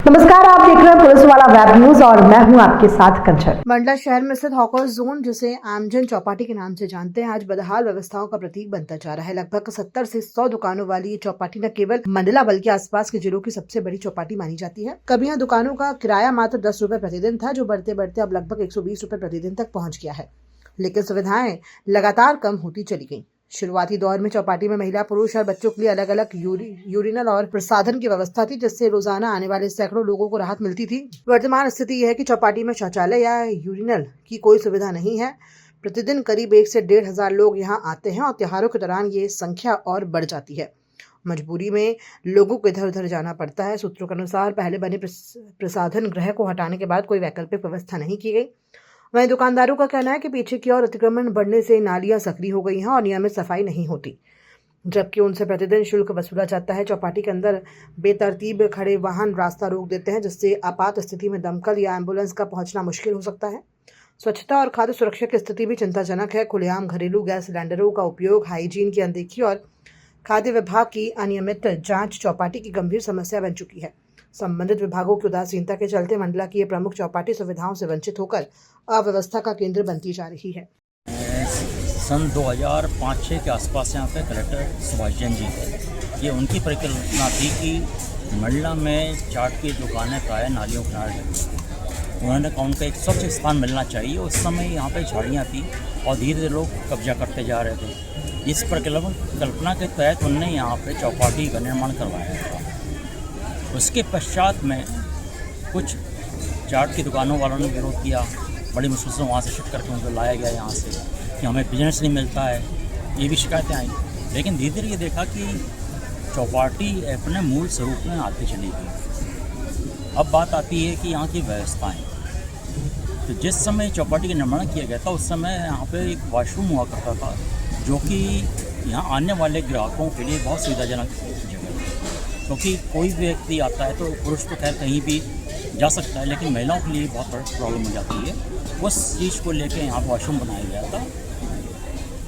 नमस्कार, आप देख रहे हैं पुलिस वाला वेब न्यूज और मैं हूं आपके साथ कंचन। मंडला शहर में स्थित हॉकर्स जोन, जिसे आमजन चौपाटी के नाम से जानते हैं, आज बदहाल व्यवस्थाओं का प्रतीक बनता जा रहा है। लगभग 70 से 100 दुकानों वाली ये चौपाटी न केवल मंडला बल्कि आसपास के जिलों की सबसे बड़ी चौपाटी मानी जाती है। कभी यहाँ दुकानों का किराया मात्र 10 रुपए प्रतिदिन था, जो बढ़ते बढ़ते अब लगभग 120 रुपए प्रतिदिन तक पहुँच गया है। लेकिन सुविधाएं लगातार कम होती चली गयी। शुरुआती दौर में चौपाटी में महिला, पुरुष और बच्चों के लिए अलग अलग यूरिनल और प्रसाधन की व्यवस्था थी, जिससे रोजाना आने वाले सैकड़ों लोगों को राहत मिलती थी। वर्तमान स्थिति यह है कि चौपाटी में शौचालय या यूरिनल की कोई सुविधा नहीं है। प्रतिदिन करीब 1 से 1,500 लोग यहाँ आते हैं और त्योहारों के दौरान ये संख्या और बढ़ जाती है। मजबूरी में लोगों को इधर उधर जाना पड़ता है। सूत्रों के अनुसार पहले बने प्रसाधन गृह को हटाने के बाद कोई वैकल्पिक व्यवस्था नहीं की गई। वहीं दुकानदारों का कहना है कि पीछे की ओर अतिक्रमण बढ़ने से नालियां सक्रिय हो गई हैं और नियमित सफाई नहीं होती, जबकि उनसे प्रतिदिन शुल्क वसूला जाता है। चौपाटी के अंदर बेतरतीब खड़े वाहन रास्ता रोक देते हैं, जिससे आपात स्थिति में दमकल या एम्बुलेंस का पहुंचना मुश्किल हो सकता है। स्वच्छता और खाद्य सुरक्षा की स्थिति भी चिंताजनक है। खुलेआम घरेलू गैस सिलेंडरों का उपयोग, हाइजीन की अनदेखी और खाद्य विभाग की अनियमित जांच चौपाटी की गंभीर समस्या बन चुकी है। संबंधित विभागों की उदासीनता के चलते मंडला की ये प्रमुख चौपाटी सुविधाओं से वंचित होकर अव्यवस्था का केंद्र बनती जा रही है। सन 2005-06 के आसपास यहाँ पे कलेक्टर सुभाष जैन जी थे। ये उनकी परिकल्पना थी कि मंडला में चाट की दुकानें प्राय नालियों किनारे लगी। उन्होंने कहा उनका एक स्वच्छ स्थान मिलना चाहिए। उस समय यहाँ पे झाड़ियाँ थी और धीरे धीरे लोग कब्जा करते जा रहे थे। इस परिकल्पना के तहत उन्होंने यहाँ पे चौपाटी का निर्माण करवाया था। उसके पश्चात में कुछ चाट की दुकानों वालों ने विरोध किया। बड़ी मुश्किल से वहाँ से शिफ्ट करके उनको लाया गया यहाँ से कि हमें बिजनेस नहीं मिलता है, ये भी शिकायतें आई। लेकिन धीरे धीरे ये देखा कि चौपाटी अपने मूल स्वरूप में आती चली गई। अब बात आती है कि यहाँ की व्यवस्थाएँ। तो जिस समय चौपाटी का निर्माण किया गया था, उस समय यहाँ पे एक वॉशरूम हुआ करता था, जो कि यहाँ आने वाले ग्राहकों के लिए बहुत सुविधाजनक जगह है। क्योंकि कोई भी व्यक्ति आता है तो पुरुष तो खैर कहीं भी जा सकता है, लेकिन महिलाओं के लिए बहुत बड़ी प्रॉब्लम हो जाती है। उस चीज़ को लेकर यहाँ वॉशरूम बनाया गया था।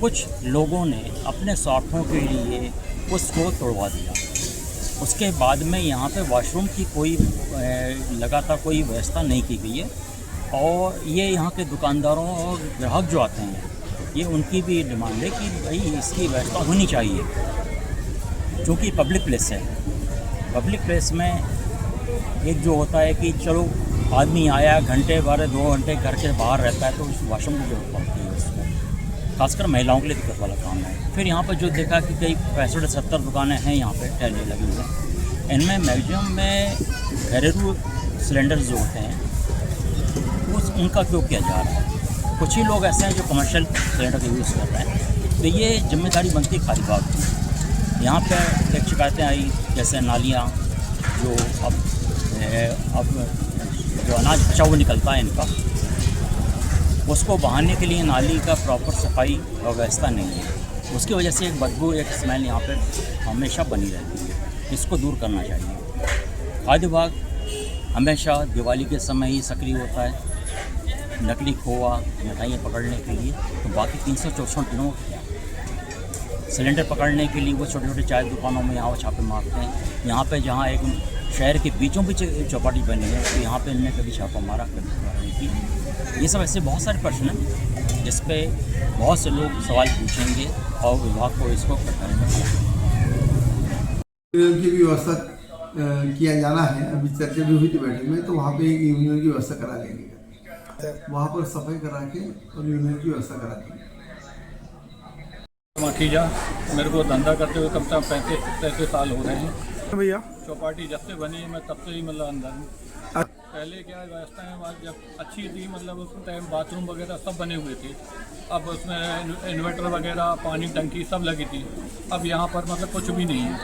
कुछ लोगों ने अपने स्वार्थों के लिए उसको तोड़वा दिया। उसके बाद में यहाँ पे वॉशरूम की कोई लगातार कोई व्यवस्था नहीं की गई है। और ये यहाँ के दुकानदारों और ग्राहक जो आते हैं, ये उनकी भी डिमांड है कि भाई इसकी व्यवस्था होनी चाहिए, क्योंकि पब्लिक प्लेस है। पब्लिक प्लेस में एक जो होता है कि चलो आदमी आया, घंटे भर 2 घंटे घर के बाहर रहता है, तो उस वॉशरूम की जरूरत पड़ती है उसको। खासकर महिलाओं के लिए दिक्कत वाला काम है। फिर यहाँ पर जो देखा कि कई 65-70 दुकानें हैं यहाँ पे ठहरने लगी हुई हैं। इनमें मैक्सिमम में घरेलू सिलेंडर जो होते हैं उनका उपयोग किया जा रहा है। कुछ ही लोग ऐसे हैं जो कमर्शियल सिलेंडर का यूज़ कर रहे हैं। तो ये जिम्मेदारी बनती है खादी विभाग की। यहाँ पर एक शिकायतें आई, जैसे नालियाँ जो अब जो अनाज बचा हुआ निकलता है इनका, उसको बहाने के लिए नाली का प्रॉपर सफाई और व्यवस्था नहीं है। उसकी वजह से एक बदबू, एक स्मेल यहाँ पे हमेशा बनी रहती है। इसको दूर करना चाहिए। खाद्य विभाग हमेशा दिवाली के समय ही सक्रिय होता है नकली खोआ, मिठाइयाँ पकड़ने के लिए। तो बाकी 364 दिनों सिलेंडर पकड़ने के लिए वो छोटे छोटे चाय दुकानों में यहाँ छापे मारते हैं। यहाँ पे जहाँ एक शहर के बीचों बीच चौपाटी बनी है, तो यहाँ पे इन्होंने कभी छापा मारा, कभी की। ये सब ऐसे बहुत सारे प्रश्न हैं जिस पे बहुत से लोग सवाल पूछेंगे और विभाग को इसको करने में यूनियन की व्यवस्था किया जाना है। अभी चर्चा भी हुई थी बैठक में, तो वहाँ पे यूनियन की व्यवस्था करा लेंगे। वहाँ पर सफाई करा के और यूनियन की व्यवस्था करा देंगे। मखीजा मेरे को धंधा करते हुए कम से कम 35 साल हो रहे हैं भैया। चौपाटी जब से बनी मैं तब से ही मतलब अंदर हूँ। पहले क्या व्यवस्थाएं जब अच्छी थी, मतलब उस टाइम बाथरूम वगैरह सब बने हुए थे। अब उसमें इन्वर्टर वगैरह, पानी टंकी सब लगी थी। अब यहाँ पर मतलब कुछ भी नहीं है।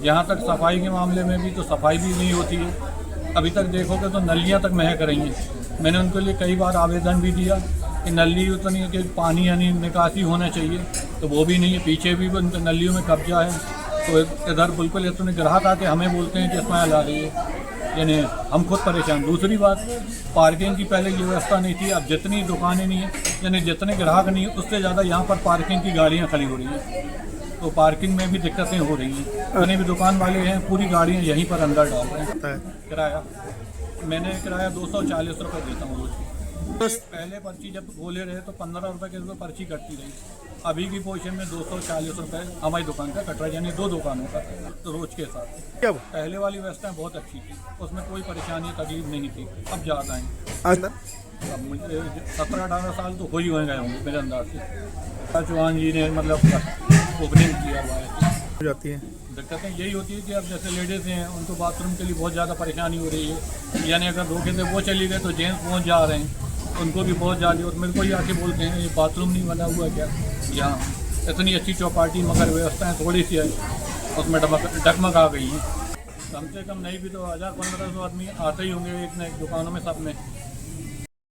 यहाँ तक सफाई के मामले में भी तो सफाई भी नहीं होती है। अभी तक देखोगे तो नलियाँ तक महक रही हैं। मैंने उनके लिए कई बार आवेदन भी दिया कि नली उतनी कि पानी यानी निकासी होना चाहिए, तो वो भी नहीं है। पीछे भी नलियों में कब्जा है, तो इधर बिल्कुल इतने ग्राहक आके हमें बोलते हैं कि स्मेल आ रही है, यानी हम खुद परेशान। दूसरी बात, पार्किंग की पहले ये व्यवस्था नहीं थी। अब जितनी दुकानें नहीं है, यानी जितने ग्राहक नहीं है, उससे ज़्यादा यहाँ पर पार्किंग की गाड़ियाँ खड़ी हो रही हैं। तो पार्किंग में भी दिक्कतें हो रही हैं। जितने भी दुकान वाले हैं पूरी गाड़ियाँ यहीं पर अंदर डाल रहे हैं। किराया मैंने किराया 240 रुपये देता हूँ रोज की। पहले पर्ची जब खोले रहे तो 15 रुपये के पर्ची कटती रही। अभी की पोजीशन में 240 रुपये हमारी दुकान का कट रहा है, यानी 2 दुकानों का तो रोज के साथ। पहले वाली व्यवस्था बहुत अच्छी थी, उसमें कोई परेशानी तकलीफ नहीं थी। अब ज़्यादा है। अब मुझे 17-18 साल तो हो ही गए होंगे मेरे अंदाज से। चौहान जी ने मतलब ओपनिंग किया हुआ है। हो जाती है दिक्कतें यही होती है कि अब जैसे लेडीज़ हैं उनको बाथरूम के लिए बहुत ज़्यादा परेशानी हो रही है, यानी अगर धोखे से वो चली गए तो जेंट्स पहुँच जा रहे हैं, उनको भी बहुत ज़्यादा। और मेरे को ही आके बोलते हैं ये बाथरूम नहीं बना हुआ क्या यहाँ, इतनी अच्छी चौपाटी मगर व्यवस्थाएँ थोड़ी सी है उसमें डगमग आ गई हैं। कम से कम नहीं भी तो 1000-1500 आदमी आते ही होंगे एक न एक दुकानों में सब में।